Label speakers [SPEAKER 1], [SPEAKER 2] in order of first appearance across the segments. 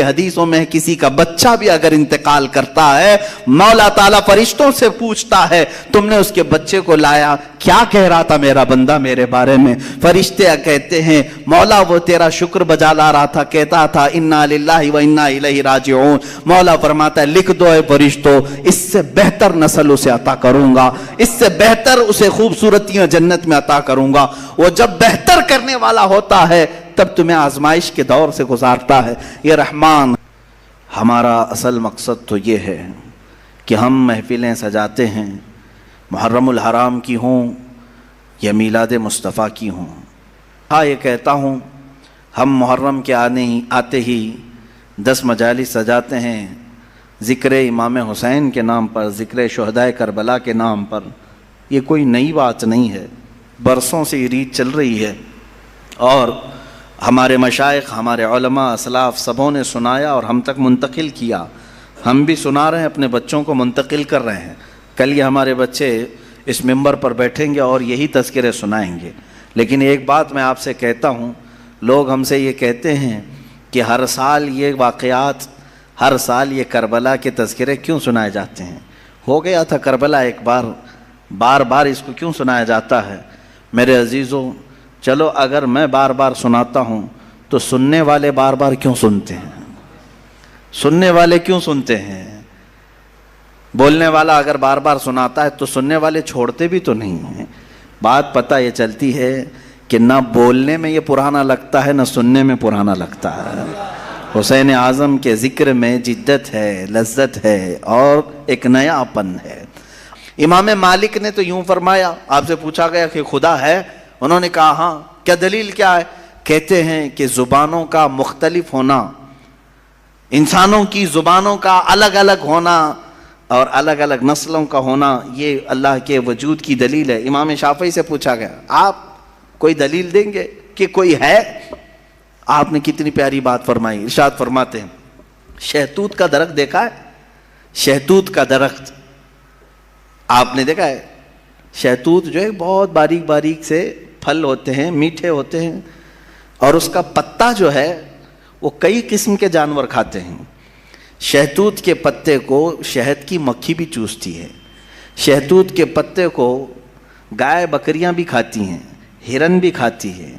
[SPEAKER 1] حدیثوں میں کسی کا بچہ بھی اگر انتقال کرتا ہے مولا تعالیٰ فرشتوں سے پوچھتا ہے تم نے اس کے بچے کو لایا کیا کہہ رہا تھا میرا بندہ میرے بارے میں؟ فرشتے کہتے ہیں مولا وہ تیرا شکر بجا لا رہا تھا، کہتا تھا انا للہ و انا الیہ راجعون۔ مولا فرماتا ہے لکھ دو اے فرشتوں، اس سے بہتر نسل اسے عطا کروں گا، اس سے بہتر اسے خوبصورتیاں جنت میں عطا کروں گا۔ وہ جب بہتر کرنے والا ہوتا ہے تب تمہیں آزمائش کے دور سے گزارتا ہے۔ یہ رحمان ہمارا اصل مقصد تو یہ ہے کہ ہم محفلیں سجاتے ہیں، محرم الحرام کی ہوں یا میلاد مصطفیٰ کی ہوں۔ ہاں یہ کہتا ہوں ہم محرم کے آتے ہی 10 مجالس سجاتے ہیں، ذکر امام حسین کے نام پر، ذکر شہدائے کربلا کے نام پر۔ یہ کوئی نئی بات نہیں ہے، برسوں سے یہ ریت چل رہی ہے اور ہمارے مشائخ، ہمارے علماء، اسلاف سبوں نے سنایا اور ہم تک منتقل کیا۔ ہم بھی سنا رہے ہیں، اپنے بچوں کو منتقل کر رہے ہیں۔ کل یہ ہمارے بچے اس ممبر پر بیٹھیں گے اور یہی تذکرے سنائیں گے۔ لیکن ایک بات میں آپ سے کہتا ہوں، لوگ ہم سے یہ کہتے ہیں کہ ہر سال یہ واقعات، ہر سال یہ کربلا کے تذکرے کیوں سنائے جاتے ہیں؟ ہو گیا تھا کربلا ایک بار، بار بار اس کو کیوں سنایا جاتا ہے؟ میرے عزیزوں، چلو اگر میں بار بار سناتا ہوں تو سننے والے بار بار کیوں سنتے ہیں؟ سننے والے کیوں سنتے ہیں؟ بولنے والا اگر بار بار سناتا ہے تو سننے والے چھوڑتے بھی تو نہیں ہیں۔ بات پتہ یہ چلتی ہے کہ نہ بولنے میں یہ پرانا لگتا ہے، نہ سننے میں پرانا لگتا ہے۔ حسین اعظم کے ذکر میں جدت ہے، لذت ہے اور ایک نیا اپن ہے۔ امام مالک نے تو یوں فرمایا، آپ سے پوچھا گیا کہ خدا ہے؟ انہوں نے کہا ہاں۔ کیا دلیل کیا ہے؟ کہتے ہیں کہ زبانوں کا مختلف ہونا، انسانوں کی زبانوں کا الگ الگ ہونا اور الگ الگ نسلوں کا ہونا، یہ اللہ کے وجود کی دلیل ہے۔ امام شافعی سے پوچھا گیا آپ کوئی دلیل دیں گے کہ کوئی ہے؟ آپ نے کتنی پیاری بات فرمائی، ارشاد فرماتے ہیں شہتوت کا درخت دیکھا ہے؟ شہتوت کا درخت آپ نے دیکھا ہے؟ شہتوت جو ہے بہت باریک باریک سے پھل ہوتے ہیں، میٹھے ہوتے ہیں، اور اس کا پتا جو ہے وہ کئی قسم کے جانور کھاتے ہیں۔ شہتوت کے پتے کو شہد کی مکھی بھی چوستی ہے، شہتوت کے پتے کو گائے بکریاں بھی کھاتی ہیں، ہرن بھی کھاتی ہے۔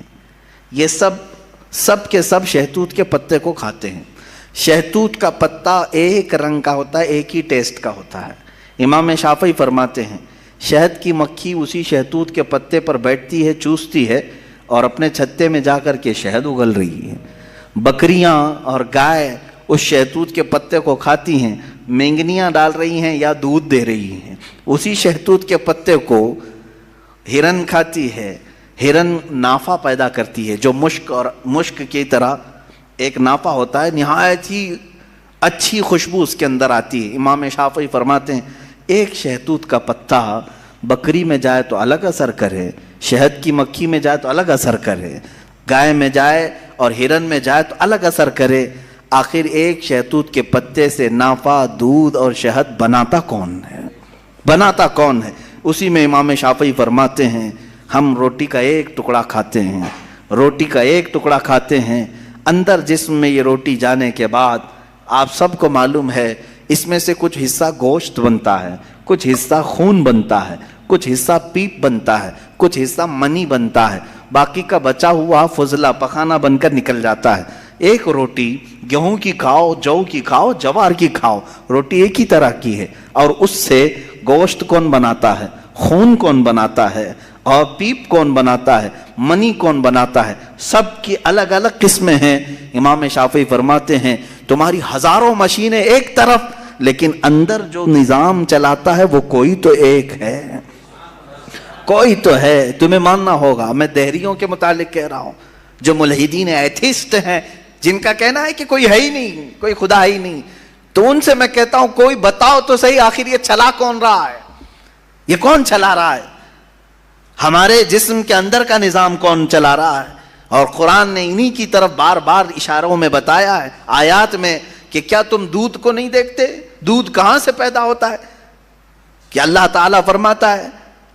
[SPEAKER 1] یہ سب کے سب شہتوت کے پتے کو کھاتے ہیں۔ شہتوت کا پتا ایک رنگ کا ہوتا ہے، ایک ہی ٹیسٹ کا ہوتا ہے۔ امام شافعی فرماتے ہیں شہد کی مکھی اسی شہتوت کے پتے پر بیٹھتی ہے، چوستی ہے اور اپنے چھتے میں جا کر کے شہد اگل رہی ہے۔ بکریاں اور گائے اس شہتوت کے پتے کو کھاتی ہیں، مینگنیاں ڈال رہی ہیں یا دودھ دے رہی ہیں۔ اسی شہتوت کے پتے کو ہرن کھاتی ہے، ہرن نافہ پیدا کرتی ہے جو مشک کی طرح ایک نافہ ہوتا ہے، نہایت ہی اچھی خوشبو اس کے اندر آتی ہے۔ امام شافعی فرماتے ہیں ایک شہتوت کا پتا بکری میں جائے تو الگ اثر کرے، شہد کی مکھی میں جائے تو الگ اثر کرے، گائے میں جائے اور ہرن میں جائے تو الگ اثر کرے، آخر ایک شہتوت کے پتے سے نافع، دودھ اور شہد بناتا کون ہے؟ بناتا کون ہے؟ اسی میں امام شافعی فرماتے ہیں ہم روٹی کا ایک ٹکڑا کھاتے ہیں، روٹی کا ایک ٹکڑا کھاتے ہیں، اندر جسم میں یہ روٹی جانے کے بعد آپ سب کو معلوم ہے اس میں سے کچھ حصہ گوشت بنتا ہے، کچھ حصہ خون بنتا ہے، کچھ حصہ پیپ بنتا ہے، کچھ حصہ منی بنتا ہے، باقی کا بچا ہوا فضلہ پخانہ بن کر نکل جاتا ہے۔ ایک روٹی گیہوں کی کھاؤ، جو کی کھاؤ، جوار کی کھاؤ، روٹی ایک ہی طرح کی ہے، اور اس سے گوشت کون بناتا ہے، خون کون بناتا ہے، اور پیپ کون بناتا ہے، منی کون بناتا ہے، سب کی الگ الگ قسمیں ہیں۔ امام شافعی فرماتے ہیں تمہاری ہزاروں مشینیں ایک طرف، لیکن اندر جو نظام چلاتا ہے وہ کوئی تو ایک ہے، کوئی تو ہے، تمہیں ماننا ہوگا۔ میں دہریوں کے متعلق کہہ رہا ہوں جو ملحدین ایتھیسٹ ہیں، جن کا کہنا ہے کہ کوئی ہے ہی نہیں، کوئی خدا ہے ہی نہیں، تو ان سے میں کہتا ہوں کوئی بتاؤ تو صحیح آخر یہ چلا کون رہا ہے؟ یہ کون چلا رہا ہے؟ ہمارے جسم کے اندر کا نظام کون چلا رہا ہے؟ اور قرآن نے انہی کی طرف بار بار اشاروں میں بتایا ہے، آیات میں، کہ کیا تم دودھ کو نہیں دیکھتے؟ دودھ کہاں سے پیدا ہوتا ہے؟ کہ اللہ تعالیٰ فرماتا ہے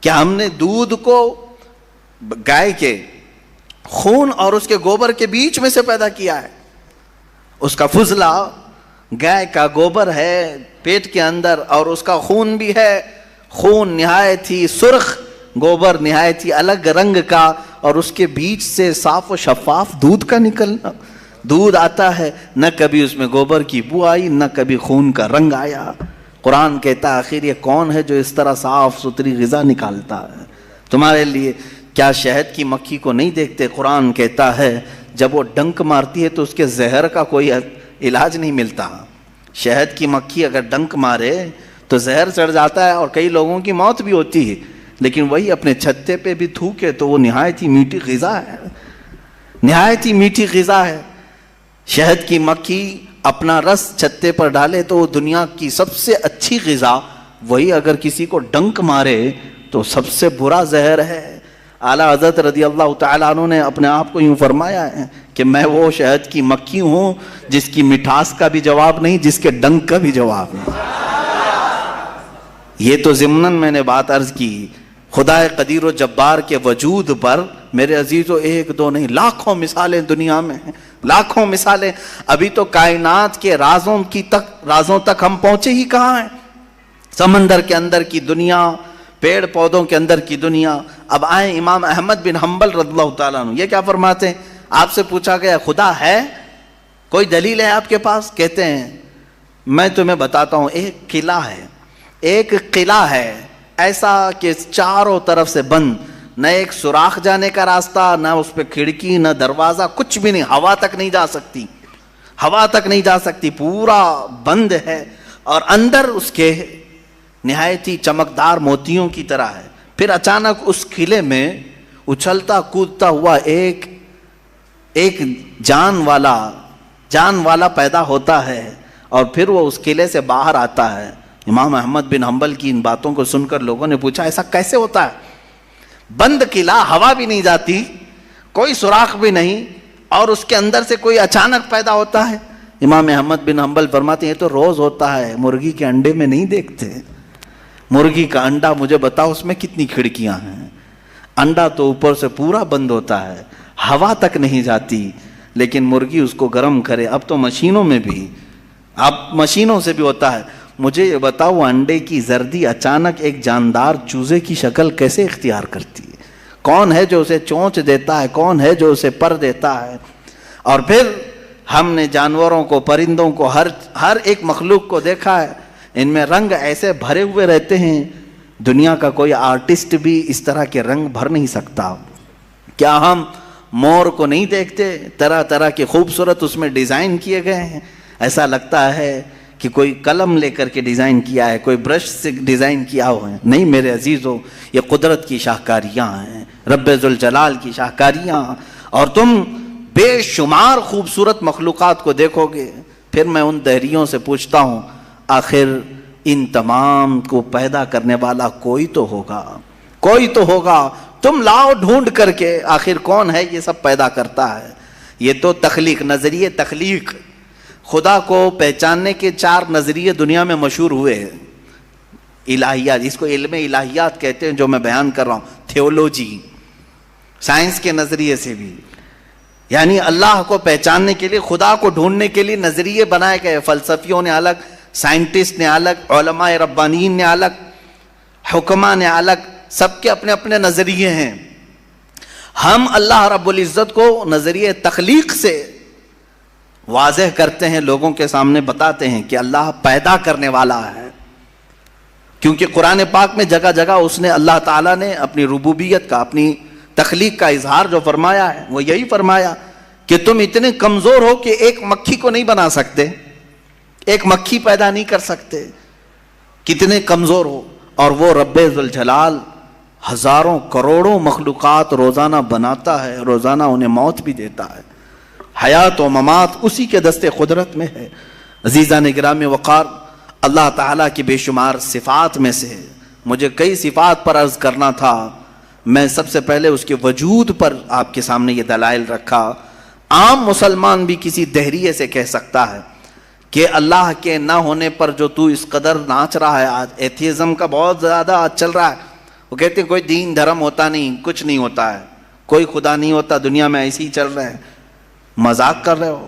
[SPEAKER 1] کہ ہم نے دودھ کو گائے کے خون اور اس کے گوبر کے بیچ میں سے پیدا کیا ہے، اس کا فضلہ گائے کا گوبر ہے پیٹ کے اندر، اور اس کا خون بھی ہے، خون نہایت ہی سرخ، گوبر نہایت ہی الگ رنگ کا، اور اس کے بیچ سے صاف و شفاف دودھ کا نکلنا، دودھ آتا ہے، نہ کبھی اس میں گوبر کی بو آئی، نہ کبھی خون کا رنگ آیا۔ قرآن کہتا ہے آخر یہ کون ہے جو اس طرح صاف ستھری غذا نکالتا ہے تمہارے لیے؟ کیا شہد کی مکھی کو نہیں دیکھتے؟ قرآن کہتا ہے جب وہ ڈنک مارتی ہے تو اس کے زہر کا کوئی علاج نہیں ملتا۔ شہد کی مکھی اگر ڈنک مارے تو زہر چڑھ جاتا ہے اور کئی لوگوں کی موت بھی ہوتی ہے، لیکن وہی اپنے چھتے پہ بھی تھوکے تو وہ نہایت ہی میٹھی غذا ہے، نہایت ہی میٹھی غذا ہے۔ شہد کی مکھی اپنا رس چھتے پر ڈالے تو وہ دنیا کی سب سے اچھی غذا، وہی اگر کسی کو ڈنک مارے تو سب سے برا زہر ہے۔ اعلیٰ حضرت رضی اللہ تعالیٰ عنہ نے اپنے آپ کو یوں فرمایا ہے کہ میں وہ شہد کی مکھی ہوں جس کی مٹھاس کا بھی جواب نہیں، جس کے ڈنک کا بھی جواب نہیں۔ یہ تو ضمناً میں نے بات عرض کی، خدا قدیر و جبار کے وجود پر میرے عزیزو ایک دو نہیں لاکھوں مثالیں دنیا میں ہیں، لاکھوں مثالیں۔ ابھی تو کائنات کے رازوں تک ہم پہنچے ہی کہاں ہیں؟ سمندر کے اندر کی دنیا، پیڑ پودوں کے اندر کی دنیا۔ اب آئیں امام احمد بن حنبل رضی اللہ تعالیٰ عنہ، یہ کیا فرماتے ہیں؟ آپ سے پوچھا گیا خدا ہے؟ کوئی دلیل ہے آپ کے پاس؟ کہتے ہیں میں تمہیں بتاتا ہوں، ایک قلعہ ہے، ایک قلعہ ہے ایسا کہ چاروں طرف سے بند، نہ ایک سوراخ جانے کا راستہ، نہ اس پہ کھڑکی، نہ دروازہ، کچھ بھی نہیں، ہوا تک نہیں جا سکتی، ہوا تک نہیں جا سکتی، پورا بند ہے، اور اندر اس کے نہایت ہی چمکدار موتیوں کی طرح ہے۔ پھر اچانک اس قلعے میں اچھلتا کودتا ہوا ایک جان والا پیدا ہوتا ہے، اور پھر وہ اس قلعے سے باہر آتا ہے۔ امام احمد بن حنبل کی ان باتوں کو سن کر لوگوں نے پوچھا ایسا کیسے ہوتا ہے؟ بند قلعہ، ہوا بھی نہیں جاتی، کوئی سوراخ بھی نہیں، اور اس کے اندر سے کوئی اچانک پیدا ہوتا ہے۔ امام احمد بن حنبل فرماتے ہیں یہ تو روز ہوتا ہے، مرغی کے انڈے میں نہیں دیکھتے۔ مرغی کا انڈا مجھے بتاؤ اس میں کتنی کھڑکیاں ہیں؟ انڈا تو اوپر سے پورا بند ہوتا ہے، ہوا تک نہیں جاتی، لیکن مرغی اس کو گرم کرے۔ اب تو مشینوں میں بھی، اب مشینوں سے بھی ہوتا ہے۔ مجھے یہ بتاؤ انڈے کی زردی اچانک ایک جاندار چوزے کی شکل کیسے اختیار کرتی ہے؟ کون ہے جو اسے چونچ دیتا ہے؟ کون ہے جو اسے پر دیتا ہے؟ اور پھر ہم نے جانوروں کو، پرندوں کو، ہر ایک مخلوق کو دیکھا ہے، ان میں رنگ ایسے بھرے ہوئے رہتے ہیں، دنیا کا کوئی آرٹسٹ بھی اس طرح کے رنگ بھر نہیں سکتا۔ کیا ہم مور کو نہیں دیکھتے؟ طرح طرح کے خوبصورت اس میں ڈیزائن کیے گئے ہیں، ایسا لگتا ہے کہ کوئی قلم لے کر کے ڈیزائن کیا ہے، کوئی برش سے ڈیزائن کیا ہوا ہے۔ نہیں میرے عزیزو، یہ قدرت کی شاہکاریاں ہیں، رب ذوالجلال کی شاہکاریاں، اور تم بے شمار خوبصورت مخلوقات کو دیکھو گے۔ پھر میں ان دہریوں سے پوچھتا ہوں آخر ان تمام کو پیدا کرنے والا کوئی تو ہوگا، کوئی تو ہوگا، تم لاؤ ڈھونڈ کر کے آخر کون ہے یہ سب پیدا کرتا ہے۔ یہ تو تخلیق، نظریے تخلیق، خدا کو پہچاننے کے 4 نظریے دنیا میں مشہور ہوئے ہیں۔ الہیات، اس کو علم الہیات کہتے ہیں جو میں بیان کر رہا ہوں، تھیولوجی، سائنس کے نظریے سے بھی، یعنی اللہ کو پہچاننے کے لیے، خدا کو ڈھونڈنے کے لیے نظریے بنائے گئے، فلسفیوں نے الگ، سائنٹسٹ نے الگ، علماء ربانیین نے الگ، حکماء نے الگ، سب کے اپنے اپنے نظریے ہیں۔ ہم اللہ رب العزت کو نظریے تخلیق سے واضح کرتے ہیں، لوگوں کے سامنے بتاتے ہیں کہ اللہ پیدا کرنے والا ہے، کیونکہ قرآن پاک میں جگہ جگہ اس نے، اللہ تعالیٰ نے اپنی ربوبیت کا، اپنی تخلیق کا اظہار جو فرمایا ہے وہ یہی فرمایا کہ تم اتنے کمزور ہو کہ ایک مکھی کو نہیں بنا سکتے، ایک مکھی پیدا نہیں کر سکتے، کتنے کمزور ہو، اور وہ رب ذوالجلال ہزاروں کروڑوں مخلوقات روزانہ بناتا ہے، روزانہ انہیں موت بھی دیتا ہے، حیات و ممات اسی کے دستے قدرت میں ہے۔ عزیزان گرامی وقار، اللہ تعالیٰ کی بے شمار صفات میں سے مجھے کئی صفات پر عرض کرنا تھا، میں سب سے پہلے اس کے وجود پر آپ کے سامنے یہ دلائل رکھا۔ عام مسلمان بھی کسی دہریے سے کہہ سکتا ہے کہ اللہ کے نہ ہونے پر جو تو اس قدر ناچ رہا ہے، آج ایتھیزم کا بہت زیادہ آج چل رہا ہے، وہ کہتے ہیں کوئی دین دھرم ہوتا نہیں، کچھ نہیں ہوتا ہے، کوئی خدا نہیں ہوتا، دنیا میں ایسے ہی چل رہے ہیں۔ مذاق کر رہے ہو،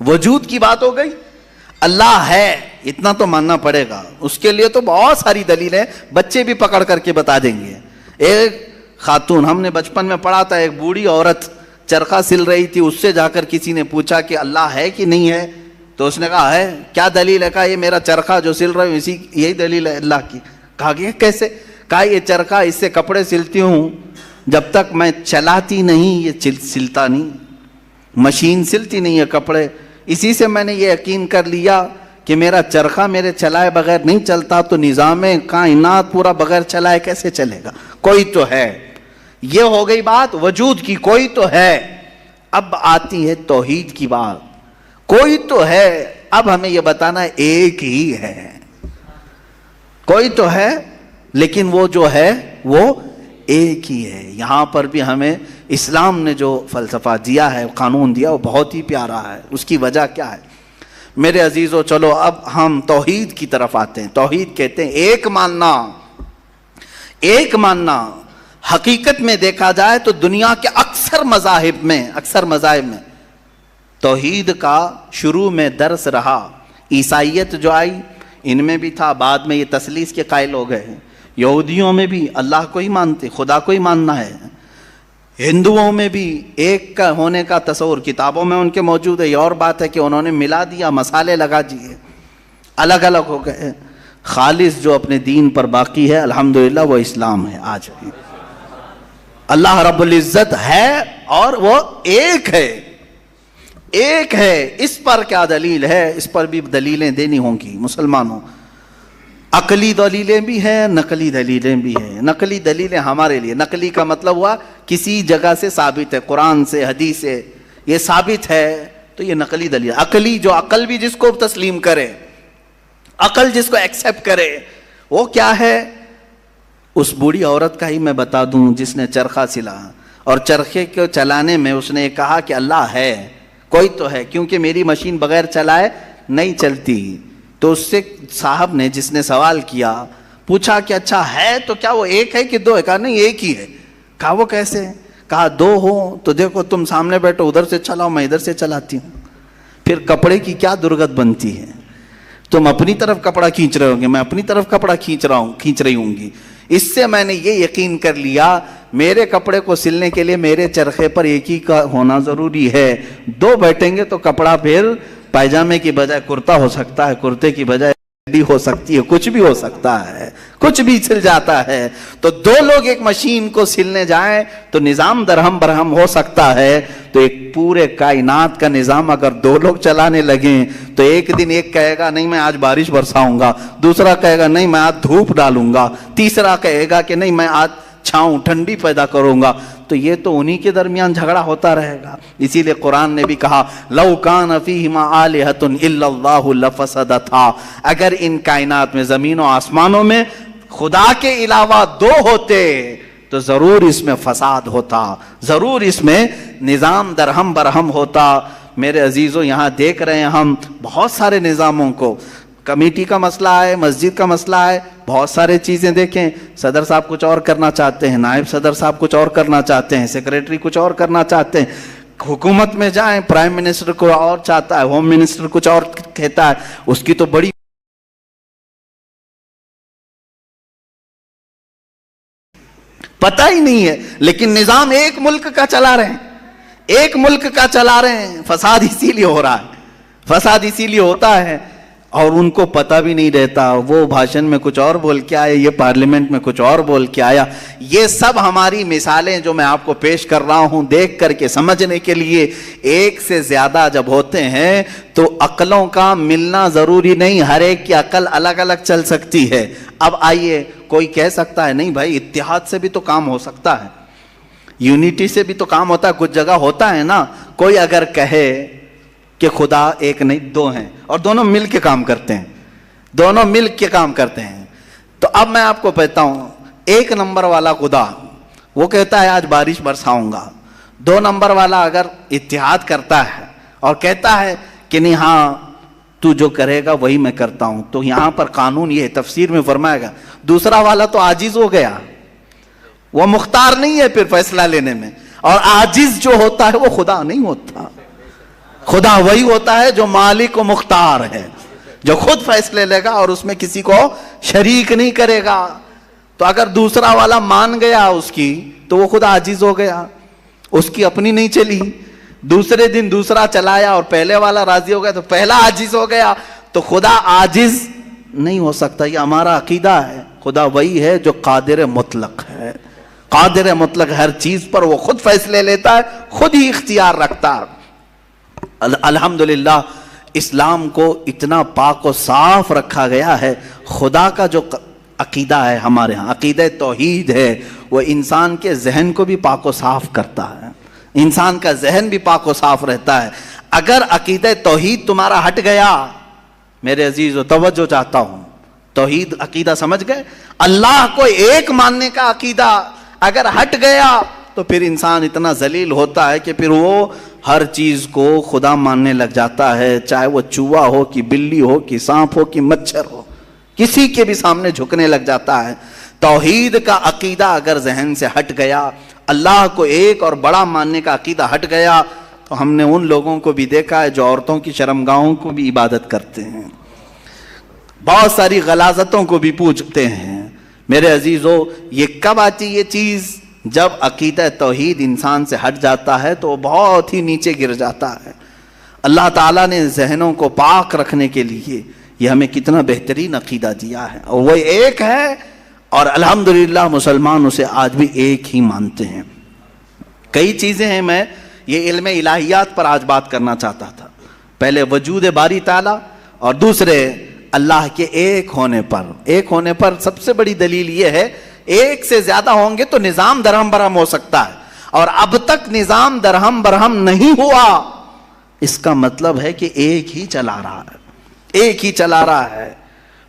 [SPEAKER 1] وجود کی بات ہو گئی. اللہ ہے اتنا تو ماننا پڑے گا. اس کے لیے تو بہت ساری دلیلیں بچے بھی پکڑ کر کے بتا دیں گے. ایک خاتون, ہم نے بچپن میں پڑھا تھا, ایک بوڑھی عورت چرخہ سل رہی تھی, اس سے جا کر کسی نے پوچھا کہ اللہ ہے کہ نہیں ہے, تو اس نے کہا ہے. کیا دلیل ہے؟ کہا یہ میرا چرخہ جو سل رہا ہوں اسی یہی دلیل ہے اللہ کی. کہا کہ کیسے؟ کہا یہ چرخہ, اس سے کپڑے سلتی ہوں, جب تک میں چلاتی نہیں یہ سلتا نہیں. مشین سلتی نہیں ہے کپڑے, اسی سے میں نے یہ یقین کر لیا کہ میرا چرخہ میرے چلائے بغیر نہیں چلتا, تو نظام کائنات پورا بغیر چلائے کیسے چلے گا؟ کوئی تو ہے. یہ ہو گئی بات وجود کی, کوئی تو ہے. اب آتی ہے توحید کی بات. کوئی تو ہے, اب ہمیں یہ بتانا ہے ایک ہی ہے. کوئی تو ہے لیکن وہ جو ہے وہ ایک ہی ہے. یہاں پر بھی ہمیں اسلام نے جو فلسفہ دیا ہے, قانون دیا, وہ بہت ہی پیارا ہے. اس کی وجہ کیا ہے میرے عزیزو؟ چلو اب ہم توحید کی طرف آتے ہیں. توحید کہتے ہیں ایک ماننا. ایک ماننا حقیقت میں دیکھا جائے تو دنیا کے اکثر مذاہب میں توحید کا شروع میں درس رہا. عیسائیت جو آئی ان میں بھی تھا, بعد میں یہ تثلیث کے قائل ہو گئے. یہودیوں میں بھی اللہ کو ہی مانتے, خدا کو ہی ماننا ہے. ہندوؤں میں بھی ایک کا ہونے کا تصور کتابوں میں ان کے موجود ہے. یہ اور بات ہے کہ انہوں نے ملا دیا, مسالے لگا دیے, الگ الگ ہو گئے. خالص جو اپنے دین پر باقی ہے الحمدللہ وہ اسلام ہے. آج بھی اللہ رب العزت ہے اور وہ ایک ہے. ایک ہے. اس پر کیا دلیل ہے؟ اس پر بھی دلیلیں دینی ہوں گی مسلمانوں. عقلی دلیلیں بھی ہیں, نقلی دلیلیں بھی ہیں. نقلی دلیلیں ہمارے لیے, نقلی کا مطلب ہوا کسی جگہ سے ثابت ہے, قرآن سے حدیث سے یہ ثابت ہے تو یہ نقلی دلیل. عقلی جو عقل بھی جس کو تسلیم کرے, عقل جس کو ایکسیپٹ کرے, وہ کیا ہے؟ اس بوڑھی عورت کا ہی میں بتا دوں جس نے چرخہ سلا, اور چرخے کو چلانے میں اس نے کہا کہ اللہ ہے, کوئی تو ہے, کیونکہ میری مشین بغیر چلائے نہیں چلتی. تو اس سے صاحب نے, جس نے سوال کیا, پوچھا کہ اچھا ہے تو کیا وہ ایک ہے کہ دو ہے؟ کہا نہیں ایک ہی ہے. کہا وہ کیسے؟ کہا دو ہو تو دیکھو تم سامنے بیٹھو, ادھر سے چلاؤ, میں ادھر سے چلاتی ہوں. پھر کپڑے کی کیا درگت بنتی ہے؟ تم اپنی طرف کپڑا کھینچ رہے ہوں گے, میں اپنی طرف کپڑا کھینچ رہی ہوں گی. اس سے میں نے یہ یقین کر لیا میرے کپڑے کو سلنے کے لیے میرے چرخے پر ایک ہی کا ہونا ضروری ہے. دو بیٹھیں گے تو کپڑا پھر پائجامے کی بجائے کرتا ہو سکتا ہے, کرتے کی بجائے ہو سکتی ہے, کچھ بھی ہو سکتا ہے, کچھ بھی سل جاتا ہے. تو دو لوگ ایک مشین کو سلنے جائیں تو نظام درہم برہم ہو سکتا ہے. تو ایک پورے کائنات کا نظام اگر دو لوگ چلانے لگیں تو ایک دن ایک کہے گا نہیں میں آج بارش برساؤں گا, دوسرا کہے گا نہیں میں آج دھوپ ڈالوں گا, تیسرا کہے گا کہ نہیں میں آج چھاؤں ٹھنڈی پیدا کروں گا. تو یہ تو انہی کے درمیان جھگڑا ہوتا رہے گا. اسی لیے قرآن نے بھی کہا لو کان فیہما آلہۃ الا اللہ لفسدتا, اگر ان کائنات میں زمین و آسمانوں میں خدا کے علاوہ دو ہوتے تو ضرور اس میں فساد ہوتا, ضرور اس میں نظام درہم برہم ہوتا. میرے عزیزو یہاں دیکھ رہے ہیں ہم بہت سارے نظاموں کو, کمیٹی کا مسئلہ ہے, مسجد کا مسئلہ ہے, بہت سارے چیزیں دیکھیں. صدر صاحب کچھ اور کرنا چاہتے ہیں, نائب صدر صاحب کچھ اور کرنا چاہتے ہیں, سیکریٹری کچھ اور کرنا چاہتے ہیں. حکومت میں جائیں پرائم منسٹر کو اور چاہتا ہے, ہوم منسٹر کچھ اور کہتا ہے, اس کی تو بڑی پتہ ہی نہیں ہے. لیکن نظام ایک ملک کا چلا رہے ہیں, ایک ملک کا چلا رہے ہیں. فساد اسی لیے ہو رہا ہے, فساد اسی لیے ہوتا ہے اور ان کو پتہ بھی نہیں رہتا. وہ بھاشن میں کچھ اور بول کے آئے, یہ پارلیمنٹ میں کچھ اور بول کے آیا. یہ سب ہماری مثالیں جو میں آپ کو پیش کر رہا ہوں دیکھ کر کے سمجھنے کے لیے. ایک سے زیادہ جب ہوتے ہیں تو عقلوں کا ملنا ضروری نہیں, ہر ایک کی عقل الگ الگ چل سکتی ہے. اب آئیے, کوئی کہہ سکتا ہے نہیں بھائی اتحاد سے بھی تو کام ہو سکتا ہے, یونٹی سے بھی تو کام ہوتا ہے, کچھ جگہ ہوتا ہے نا. کوئی اگر کہے کہ خدا ایک نہیں دو ہیں اور دونوں مل کے کام کرتے ہیں, دونوں مل کے کام کرتے ہیں, تو اب میں آپ کو کہتا ہوں ایک نمبر والا خدا وہ کہتا ہے آج بارش برساؤں گا. دو نمبر والا اگر اتحاد کرتا ہے اور کہتا ہے کہ نہیں ہاں تو جو کرے گا وہی میں کرتا ہوں, تو یہاں پر قانون یہ تفسیر میں فرمائے گا دوسرا والا تو عاجز ہو گیا, وہ مختار نہیں ہے پھر فیصلہ لینے میں, اور عاجز جو ہوتا ہے وہ خدا نہیں ہوتا. خدا وہی ہوتا ہے جو مالک و مختار ہے، جو خود فیصلے لے گا اور اس میں کسی کو شریک نہیں کرے گا۔ تو اگر دوسرا والا مان گیا اس کی تو وہ خود عاجز ہو گیا، اس کی اپنی نہیں چلی۔ دوسرے دن دوسرا چلایا اور پہلے والا راضی ہو گیا تو پہلا عاجز ہو گیا۔ تو خدا عاجز نہیں ہو سکتا، یہ ہمارا عقیدہ ہے۔ خدا وہی ہے جو قادر مطلق ہے، قادر مطلق، ہر چیز پر وہ خود فیصلے لیتا ہے، خود ہی اختیار رکھتا ہے۔ الحمدللہ اسلام کو اتنا پاک و صاف رکھا گیا ہے۔ خدا کا جو عقیدہ ہے ہمارے ہاں، عقیدہ توحید ہے، وہ انسان کے ذہن کو بھی پاک و صاف کرتا ہے، انسان کا ذہن بھی پاک و صاف رہتا ہے۔ اگر عقیدہ توحید تمہارا ہٹ گیا، میرے عزیزو توجہ چاہتا ہوں، توحید عقیدہ سمجھ گئے، اللہ کو ایک ماننے کا عقیدہ اگر ہٹ گیا تو پھر انسان اتنا ذلیل ہوتا ہے کہ پھر وہ ہر چیز کو خدا ماننے لگ جاتا ہے، چاہے وہ چوہا ہو کہ بلی ہو کہ سانپ ہو کہ مچھر ہو، کسی کے بھی سامنے جھکنے لگ جاتا ہے۔ توحید کا عقیدہ اگر ذہن سے ہٹ گیا، اللہ کو ایک اور بڑا ماننے کا عقیدہ ہٹ گیا، تو ہم نے ان لوگوں کو بھی دیکھا ہے جو عورتوں کی شرمگاہوں کو بھی عبادت کرتے ہیں، بہت ساری غلاظتوں کو بھی پوجتے ہیں۔ میرے عزیزو، یہ کب آتی یہ چیز؟ جب عقیدہ توحید انسان سے ہٹ جاتا ہے تو وہ بہت ہی نیچے گر جاتا ہے۔ اللہ تعالیٰ نے ذہنوں کو پاک رکھنے کے لیے یہ ہمیں کتنا بہترین عقیدہ دیا ہے، اور وہ ایک ہے، اور الحمدللہ مسلمان اسے آج بھی ایک ہی مانتے ہیں۔ کئی چیزیں ہیں، میں یہ علم الہیات پر آج بات کرنا چاہتا تھا۔ پہلے وجود باری تعالیٰ، اور دوسرے اللہ کے ایک ہونے پر۔ ایک ہونے پر سب سے بڑی دلیل یہ ہے، ایک سے زیادہ ہوں گے تو نظام درہم برہم ہو سکتا ہے، اور اب تک نظام درہم برہم نہیں ہوا، اس کا مطلب ہے کہ ایک ہی چلا رہا ہے، ایک ہی چلا رہا ہے۔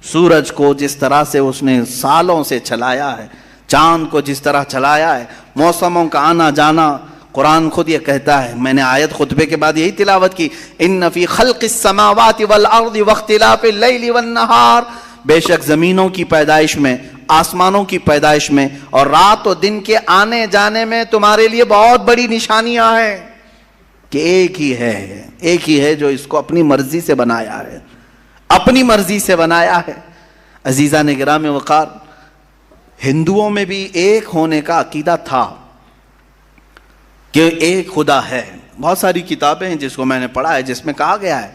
[SPEAKER 1] سورج کو جس طرح سے اس نے سالوں سے چلایا ہے، چاند کو جس طرح چلایا ہے، موسموں کا آنا جانا، قرآن خود یہ کہتا ہے، میں نے آیت خطبے کے بعد یہی تلاوت کی، ان فی خلق السماوات والارض واختلاف اللیل والنہار، بے شک زمینوں کی پیدائش میں، آسمانوں کی پیدائش میں، اور رات و دن کے آنے جانے میں تمہارے لیے بہت بڑی نشانیاں ہیں، کہ ایک ہی ہے جو اس کو اپنی مرضی سے بنایا ہے، اپنی مرضی سے بنایا ہے۔ عزیزان گرامی وقار، ہندوؤں میں بھی ایک ہونے کا عقیدہ تھا کہ ایک خدا ہے۔ بہت ساری کتابیں ہیں جس کو میں نے پڑھا ہے، جس میں کہا گیا ہے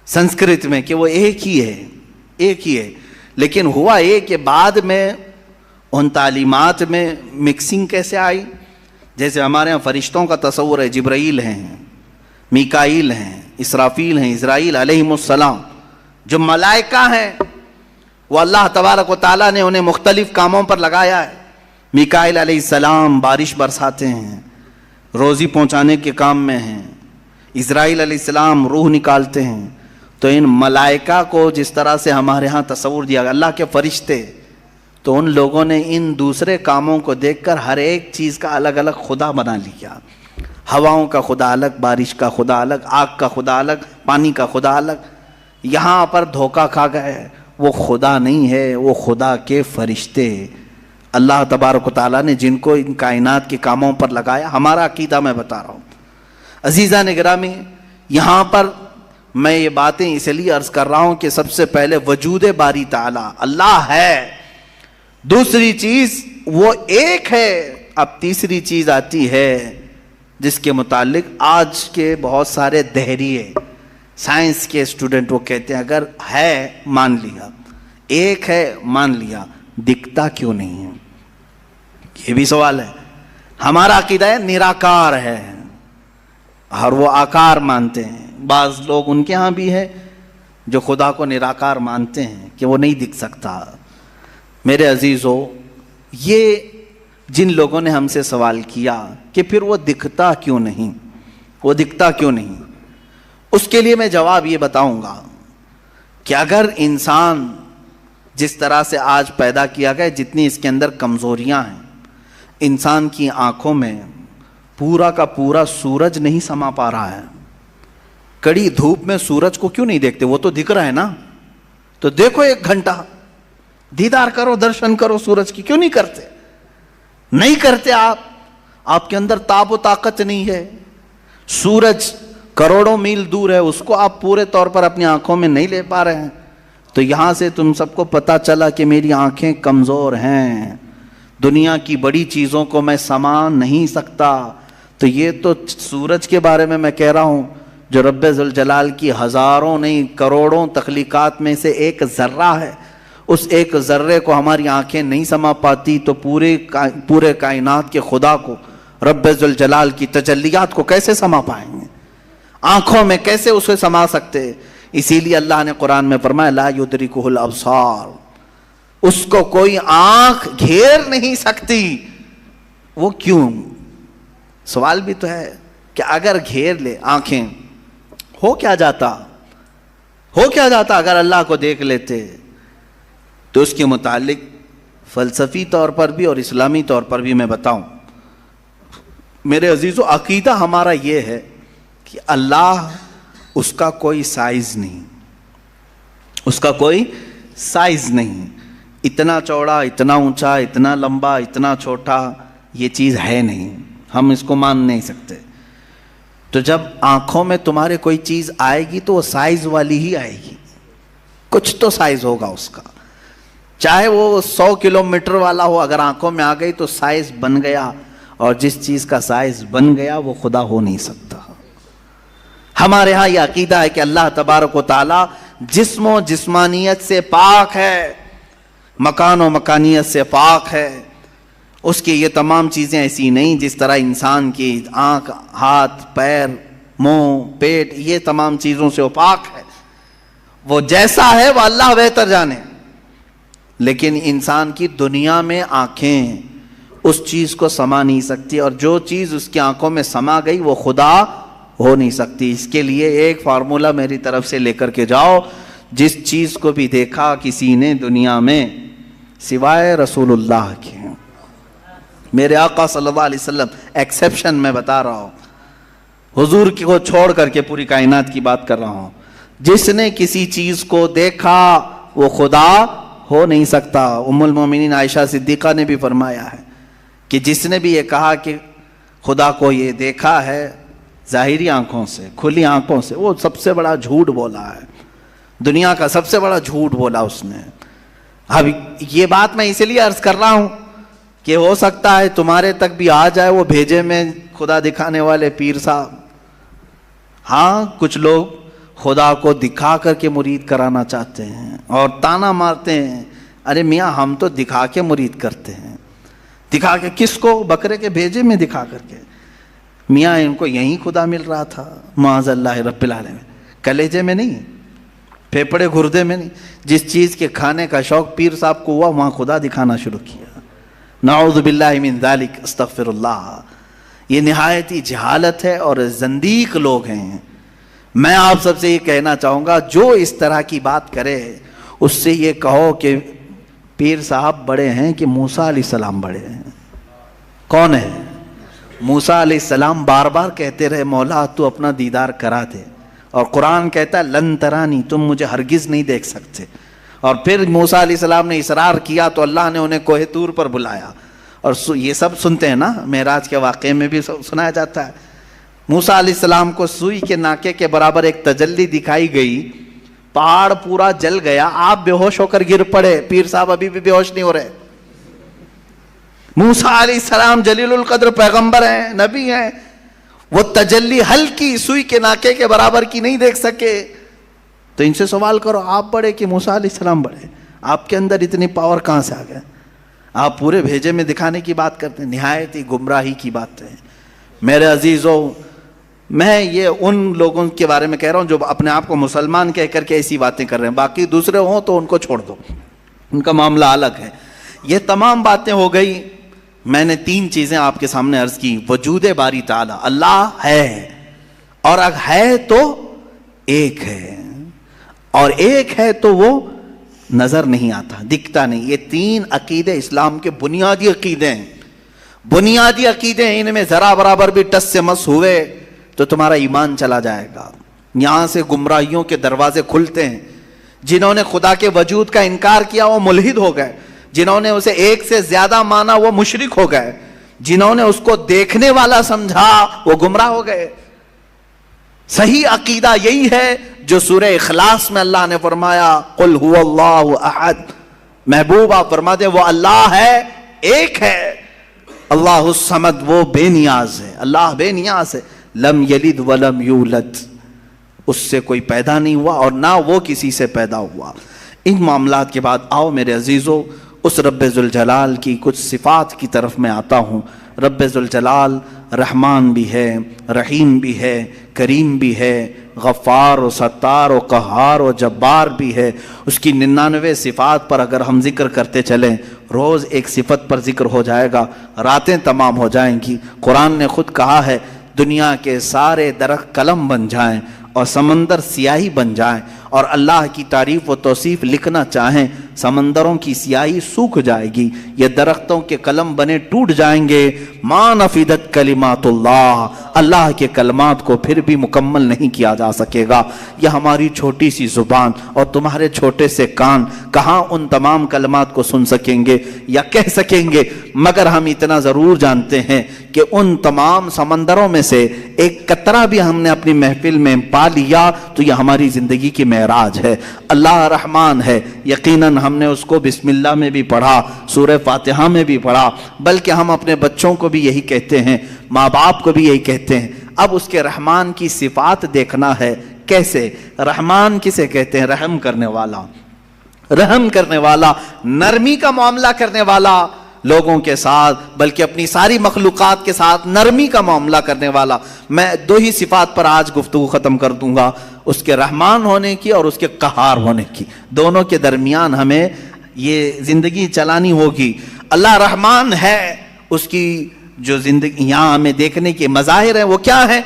[SPEAKER 1] سنسکرت میں کہ وہ ایک ہی ہے، لیکن ہوا یہ کہ بعد میں ان تعلیمات میں مکسنگ کیسے آئی؟ جیسے ہمارے ہاں فرشتوں کا تصور ہے، جبرائیل ہیں، میکائیل ہیں، اسرافیل ہیں، اسرائیل علیہم السلام، جو ملائکہ ہیں، وہ اللہ تبارک و تعالیٰ نے انہیں مختلف کاموں پر لگایا ہے۔ میکائیل علیہ السلام بارش برساتے ہیں، روزی پہنچانے کے کام میں ہیں، اسرائیل علیہ السلام روح نکالتے ہیں۔ تو ان ملائکہ کو جس طرح سے ہمارے ہاں تصور دیا گیا، اللہ کے فرشتے، تو ان لوگوں نے ان دوسرے کاموں کو دیکھ کر ہر ایک چیز کا الگ الگ خدا بنا لیا۔ ہواؤں کا خدا الگ، بارش کا خدا الگ، آگ کا خدا الگ، پانی کا خدا الگ۔ یہاں پر دھوکہ کھا گئے، وہ خدا نہیں ہے، وہ خدا کے فرشتے، اللہ تبارک و تعالیٰ نے جن کو ان کائنات کے کاموں پر لگایا۔ ہمارا عقیدہ میں بتا رہا ہوں۔ عزیزان گرامی، یہاں پر میں یہ باتیں اس لیے عرض کر رہا ہوں کہ سب سے پہلے وجود باری تعالیٰ اللہ ہے، دوسری چیز وہ ایک ہے۔ اب تیسری چیز آتی ہے جس کے متعلق آج کے بہت سارے دہریے سائنس کے اسٹوڈنٹ وہ کہتے ہیں اگر ہے مان لیا، ایک ہے مان لیا، دکھتا کیوں نہیں ہے؟ یہ بھی سوال ہے۔ ہمارا عقیدہ ہے نراکار ہے، اور وہ آکار مانتے ہیں۔ بعض لوگ ان کے ہاں بھی ہے جو خدا کو نراکار مانتے ہیں کہ وہ نہیں دکھ سکتا۔ میرے عزیزو، یہ جن لوگوں نے ہم سے سوال کیا کہ پھر وہ دکھتا کیوں نہیں، وہ دکھتا کیوں نہیں، اس کے لیے میں جواب یہ بتاؤں گا کہ اگر انسان جس طرح سے آج پیدا کیا گیا، جتنی اس کے اندر کمزوریاں ہیں، انسان کی آنکھوں میں پورا کا پورا سورج نہیں سما پا رہا ہے۔ کڑی دھوپ میں سورج کو کیوں نہیں دیکھتے؟ وہ تو دکھ رہا ہے نا، تو دیکھو 1 گھنٹہ دیدار کرو، درشن کرو سورج کی، کیوں نہیں کرتے؟ نہیں کرتے آپ کے اندر تاب و طاقت نہیں ہے۔ سورج کروڑوں میل دور ہے، اس کو آپ پورے طور پر اپنی آنکھوں میں نہیں لے پا رہے ہیں. تو یہاں سے تم سب کو پتا چلا کہ میری آنکھیں کمزور ہیں، دنیا کی بڑی چیزوں کو میں سما نہیں سکتا. تو یہ تو سورج کے بارے میں کہہ رہا ہوں جو رب ذوالجلال کی ہزاروں نہیں کروڑوں تخلیقات میں سے ایک ذرہ ہے. اس ایک ذرے کو ہماری آنکھیں نہیں سما پاتی تو پورے کائنات کے خدا کو، رب ذوالجلال کی تجلیات کو کیسے سما پائیں گے؟ آنکھوں میں کیسے اسے سما سکتے؟ اسی لیے اللہ نے قرآن میں فرمایا لا یدرکہ الابصار، اس کو کوئی آنکھ گھیر نہیں سکتی. وہ کیوں؟ سوال بھی تو ہے کہ اگر گھیر لے آنکھیں ہو کیا جاتا اگر اللہ کو دیکھ لیتے؟ تو اس کے متعلق فلسفی طور پر بھی اور اسلامی طور پر بھی میں بتاؤں. میرے عزیزو، عقیدہ ہمارا یہ ہے کہ اللہ، اس کا کوئی سائز نہیں، اس کا کوئی سائز نہیں. اتنا چوڑا، اتنا اونچا، اتنا لمبا، اتنا چھوٹا، یہ چیز ہے نہیں، ہم اس کو مان نہیں سکتے. تو جب آنکھوں میں تمہارے کوئی چیز آئے گی تو وہ سائز والی ہی آئے گی، کچھ تو سائز ہوگا اس کا، چاہے وہ 100 کلومیٹر والا ہو، اگر آنکھوں میں آ گئی تو سائز بن گیا. اور جس چیز کا سائز بن گیا وہ خدا ہو نہیں سکتا. ہمارے ہاں یہ عقیدہ ہے کہ اللہ تبارک و تعالی جسم و جسمانیت سے پاک ہے، مکان و مکانیت سے پاک ہے. اس کی یہ تمام چیزیں ایسی نہیں جس طرح انسان کی آنکھ، ہاتھ، پیر، منہ، پیٹ، یہ تمام چیزوں سے وہ پاک ہے. وہ جیسا ہے وہ اللہ بہتر جانے. لیکن انسان کی دنیا میں آنکھیں اس چیز کو سما نہیں سکتی، اور جو چیز اس کی آنکھوں میں سما گئی وہ خدا ہو نہیں سکتی. اس کے لیے ایک فارمولہ میری طرف سے لے کر کے جاؤ. جس چیز کو بھی دیکھا کسی نے دنیا میں سوائے رسول اللہ کے، میرے آقا صلی اللہ علیہ وسلم ایکسیپشن میں بتا رہا ہوں، حضور کو چھوڑ کر کے پوری کائنات کی بات کر رہا ہوں، جس نے کسی چیز کو دیکھا وہ خدا ہو نہیں سکتا. ام المومنین عائشہ صدیقہ نے بھی فرمایا ہے کہ جس نے بھی یہ کہا کہ خدا کو یہ دیکھا ہے ظاہری آنکھوں سے، کھلی آنکھوں سے، وہ سب سے بڑا جھوٹ بولا ہے، دنیا کا سب سے بڑا جھوٹ بولا اس نے. اب یہ بات میں اسی لیے عرض کر رہا ہوں کہ ہو سکتا ہے تمہارے تک بھی آ جائے وہ بھیجے میں خدا دکھانے والے پیر صاحب. ہاں کچھ لوگ خدا کو دکھا کر کے مرید کرانا چاہتے ہیں اور تانا مارتے ہیں، ارے میاں ہم تو دکھا کے مرید کرتے ہیں. دکھا کے کس کو؟ بکرے کے بھیجے میں دکھا کر کے. میاں ان کو یہیں خدا مل رہا تھا معاذ اللہ رب العالمین، کلیجے میں نہیں، پھیپڑے گردے میں نہیں. جس چیز کے کھانے کا شوق پیر صاحب کو ہوا وہاں خدا دکھانا شروع کیا. نعوذ باللہ من ذالک، استغفر اللہ. یہ نہایت ہی جہالت ہے اور زندیق لوگ ہیں. میں آپ سب سے یہ کہنا چاہوں گا جو اس طرح کی بات کرے اس سے یہ کہو کہ پیر صاحب بڑے ہیں کہ موسیٰ علیہ السلام بڑے ہیں. کون ہے؟ موسیٰ علیہ السلام بار بار کہتے رہے مولا تو اپنا دیدار کرا دے، اور قرآن کہتا ہے لن ترانی، تم مجھے ہرگز نہیں دیکھ سکتے. اور پھر موسیٰ علیہ السلام نے اصرار کیا تو اللہ نے انہیں کوہ طور پر بلایا. اور یہ سب سنتے ہیں نا، معراج کے واقعے میں بھی سنایا جاتا ہے. موسیٰ علیہ السلام کو سوئی کے ناکے کے برابر ایک تجلی دکھائی گئی، پہاڑ پورا جل گیا، آپ بے ہوش ہو کر گر پڑے. پیر صاحب ابھی بھی بے ہوش نہیں ہو رہے. موسیٰ علیہ السلام جلیل القدر پیغمبر ہیں، نبی ہیں، وہ تجلی ہلکی سوئی کے ناکے کے برابر کی نہیں دیکھ سکے. تو ان سے سوال کرو آپ بڑے کہ موسیٰ علیہ السلام بڑے؟ آپ کے اندر اتنی پاور کہاں سے آ گئے؟ آپ پورے بھیجے میں دکھانے کی بات کرتے ہیں، نہایت ہی گمراہی کی بات ہے. میرے عزیزوں، میں یہ ان لوگوں کے بارے میں کہہ رہا ہوں جو اپنے آپ کو مسلمان کہہ کر کے ایسی باتیں کر رہے ہیں. باقی دوسرے ہوں تو ان کو چھوڑ دو، ان کا معاملہ الگ ہے. یہ تمام باتیں ہو گئی. میں نے 3 چیزیں آپ کے سامنے عرض کی. وجود باری تعالی، اللہ ہے، اور اگر ہے تو ایک ہے، اور ایک ہے تو وہ نظر نہیں آتا، دکھتا نہیں. یہ 3 عقیدے اسلام کے بنیادی عقیدے ہیں. بنیادی عقیدے ہیں، ان میں ذرا برابر بھی ٹس سے مس ہوئے تو تمہارا ایمان چلا جائے گا. یہاں سے گمراہیوں کے دروازے کھلتے ہیں. جنہوں نے خدا کے وجود کا انکار کیا وہ ملحد ہو گئے، جنہوں نے اسے ایک سے زیادہ مانا وہ مشرک ہو گئے، جنہوں نے اس کو دیکھنے والا سمجھا وہ گمراہ ہو گئے. صحیح عقیدہ یہی ہے جو سورہ اخلاص میں اللہ نے فرمایا قل هو اللہ احد. محبوب آپ فرماتے ہیں وہ اللہ ہے، ایک ہے. اللہ الصمد، وہ بے نیاز ہے، اللہ بے نیاز ہے. لم یلد ولم یولد، اس سے کوئی پیدا نہیں ہوا اور نہ وہ کسی سے پیدا ہوا. ان معاملات کے بعد آؤ میرے عزیزو اس رب ذوالجلال کی کچھ صفات کی طرف میں آتا ہوں. رب ذوالجلال رحمان بھی ہے، رحیم بھی ہے، کریم بھی ہے، غفار و ستار و قہار و جبار بھی ہے. اس کی 99 صفات پر اگر ہم ذکر کرتے چلیں، روز ایک صفت پر ذکر ہو جائے گا، راتیں تمام ہو جائیں گی. قرآن نے خود کہا ہے دنیا کے سارے درخت قلم بن جائیں اور سمندر سیاہی بن جائیں اور اللہ کی تعریف و توصیف لکھنا چاہیں، سمندروں کی سیاہی سوکھ جائے گی، یہ درختوں کے قلم بنے ٹوٹ جائیں گے. ما نفدت کلمات اللہ، اللہ کے کلمات کو پھر بھی مکمل نہیں کیا جا سکے گا. یہ ہماری چھوٹی سی زبان اور تمہارے چھوٹے سے کان کہاں ان تمام کلمات کو سن سکیں گے یا کہہ سکیں گے. مگر ہم اتنا ضرور جانتے ہیں کہ ان تمام سمندروں میں سے ایک قطرہ بھی ہم نے اپنی محفل میں پا لیا تو یہ ہماری زندگی کی معراج ہے. اللہ رحمان ہے، یقیناً ہم نے اس کو بسم اللہ میں بھی پڑھا، سورہ فاتحہ میں بھی پڑھا، بلکہ ہم اپنے بچوں کو بھی یہی کہتے ہیں، ماں باپ کو بھی یہی کہتے ہیں. اب اس کے رحمان کی صفات دیکھنا ہے. کیسے؟ رحمان کسے کہتے ہیں؟ رحم کرنے والا، رحم کرنے والا، نرمی کا معاملہ کرنے والا لوگوں کے ساتھ، بلکہ اپنی ساری مخلوقات کے ساتھ نرمی کا معاملہ کرنے والا. میں 2 ہی صفات پر آج گفتگو ختم کر دوں گا، اس کے رحمان ہونے کی اور اس کے قہار ہونے کی. دونوں کے درمیان ہمیں یہ زندگی چلانی ہوگی. اللہ رحمان ہے، اس کی جو زندگی یہاں ہمیں دیکھنے کے مظاہر ہیں وہ کیا ہے؟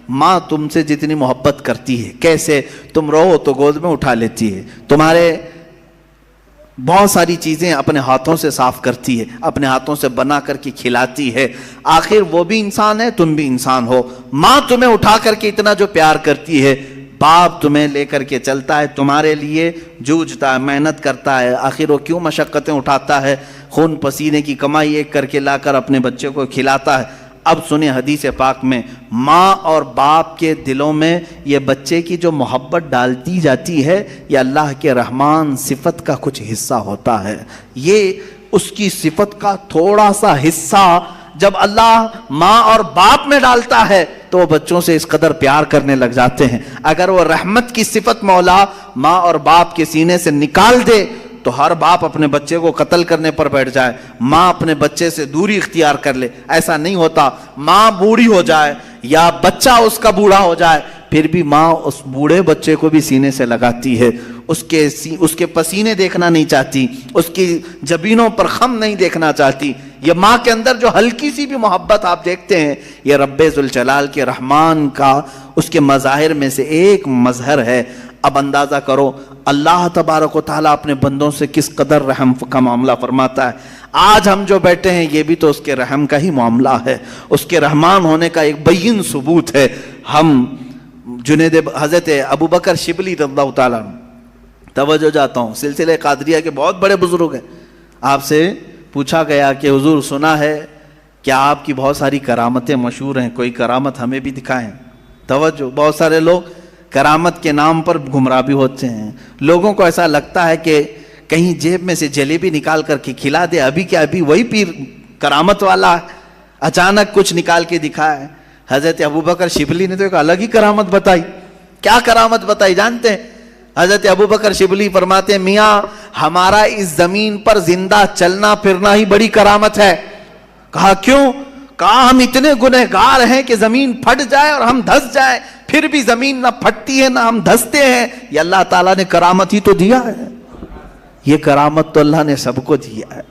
[SPEAKER 1] ماں تم سے جتنی محبت کرتی ہے، کیسے؟ تم رو تو گود میں اٹھا لیتی ہے، تمہارے بہت ساری چیزیں اپنے ہاتھوں سے صاف کرتی ہے، اپنے ہاتھوں سے بنا کر کے کھلاتی ہے. آخر وہ بھی انسان ہے، تم بھی انسان ہو. ماں تمہیں اٹھا کر کے اتنا جو پیار کرتی ہے، باپ تمہیں لے کر کے چلتا ہے، تمہارے لیے جوجھتا ہے، محنت کرتا ہے. آخر وہ کیوں مشقتیں اٹھاتا ہے؟ خون پسینے کی کمائی ایک کر کے لا کر اپنے بچے کو کھلاتا ہے. اب سنیں حدیث پاک میں ماں اور باپ کے دلوں میں یہ بچے کی جو محبت ڈالتی جاتی ہے، یہ اللہ کے رحمان صفت کا کچھ حصہ ہوتا ہے. یہ اس کی صفت کا تھوڑا سا حصہ جب اللہ ماں اور باپ میں ڈالتا ہے تو وہ بچوں سے اس قدر پیار کرنے لگ جاتے ہیں. اگر وہ رحمت کی صفت مولا ماں اور باپ کے سینے سے نکال دے تو ہر باپ اپنے بچے کو قتل کرنے پر بیٹھ جائے، ماں اپنے بچے سے دوری اختیار کر لے. ایسا نہیں ہوتا. ماں بوڑھی ہو جائے یا بچہ اس کا بوڑھا ہو جائے، پھر بھی ماں اس بوڑھے بچے کو بھی سینے سے لگاتی ہے، اس کے پسینے دیکھنا نہیں چاہتی، اس کی جبینوں پر خم نہیں دیکھنا چاہتی. یہ ماں کے اندر جو ہلکی سی بھی محبت آپ دیکھتے ہیں، یہ رب ذوالجلال کے رحمان کا اس کے مظاہر میں سے ایک مظہر ہے. اب اندازہ کرو اللہ تبارک و تعالیٰ اپنے بندوں سے کس قدر رحم کا معاملہ فرماتا ہے. آج ہم جو بیٹھے ہیں یہ بھی تو اس کے رحم کا ہی معاملہ ہے، اس کے رحمان ہونے کا ایک بین ثبوت ہے. ہم حضرت ابو بکر شبلی رضی اللہ تعالیٰ، توجہ جاتا ہوں، سلسلہ قادریہ کے بہت بڑے بزرگ ہیں. آپ سے پوچھا گیا کہ حضور سنا ہے کیا آپ کی بہت ساری کرامتیں مشہور ہیں، کوئی کرامت ہمیں بھی دکھائیں. توجہ، بہت سارے لوگ کرامت کے نام پر گمراہ بھی ہوتے ہیں. لوگوں کو ایسا لگتا ہے کہ کہیں جیب میں سے جلیبی نکال کر کے کھلا دے، ابھی کیا ابھی وہی پیر کرامت والا اچانک کچھ نکال کے دکھائے. حضرت ابوبکر شبلی نے تو ایک الگ ہی کرامت بتائی. کیا کرامت بتائی جانتے ہیں؟ حضرت ابوبکر شبلی فرماتے ہیں میاں ہمارا اس زمین پر زندہ چلنا پھرنا ہی بڑی کرامت ہے. کہا کیوں؟ کہا ہم اتنے گنہگار ہیں کہ زمین پھٹ جائے اور ہم دھس جائے، پھر بھی زمین نہ پھٹتی ہے نہ ہم دھستے ہیں. یہ اللہ تعالیٰ نے کرامت ہی تو دیا ہے. یہ کرامت تو اللہ نے سب کو دیا ہے.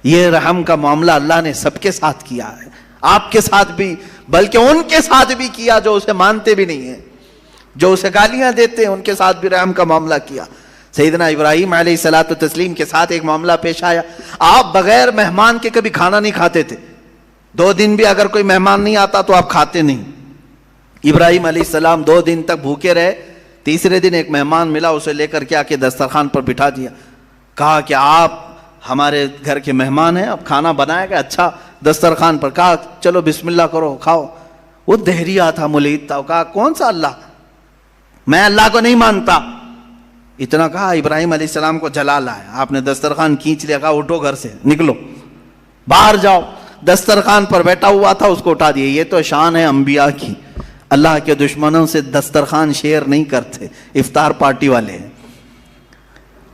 [SPEAKER 1] یہ رحم کا معاملہ اللہ نے سب کے ساتھ کیا ہے، آپ کے ساتھ بھی، بلکہ ان کے ساتھ بھی کیا جو اسے مانتے بھی نہیں ہیں، جو اسے گالیاں دیتے ہیں، ان کے ساتھ بھی رحم کا معاملہ کیا. سیدنا ابراہیم علیہ الصلوۃ والتسلیم کے ساتھ ایک معاملہ پیش آیا. آپ بغیر مہمان کے کبھی کھانا نہیں کھاتے تھے. 2 دن بھی اگر کوئی مہمان نہیں آتا تو آپ کھاتے نہیں. ابراہیم علیہ السلام 2 دن تک بھوکے رہے. تیسرے دن ایک مہمان ملا، اسے لے کر کے آ کے دسترخوان پر بٹھا دیا. کہا کہ آپ ہمارے گھر کے مہمان ہیں، اب کھانا بنایا گیا. اچھا، دسترخوان پر کہا چلو بسم اللہ کرو کھاؤ. وہ دہریہ تھا، ملحد تھا، کہا کون سا اللہ، میں اللہ کو نہیں مانتا. اتنا کہا ابراہیم علیہ السلام کو جلا لایا. آپ نے دسترخوان کھینچ لیا، کہا اٹھو گھر سے، نکلو باہر جاؤ. دسترخوان پر بیٹھا ہوا تھا، اس کو اٹھا دیا. یہ تو شان ہے انبیاء کی. اللہ کے دشمنوں سے دسترخوان شیئر نہیں کرتے، افطار پارٹی والے.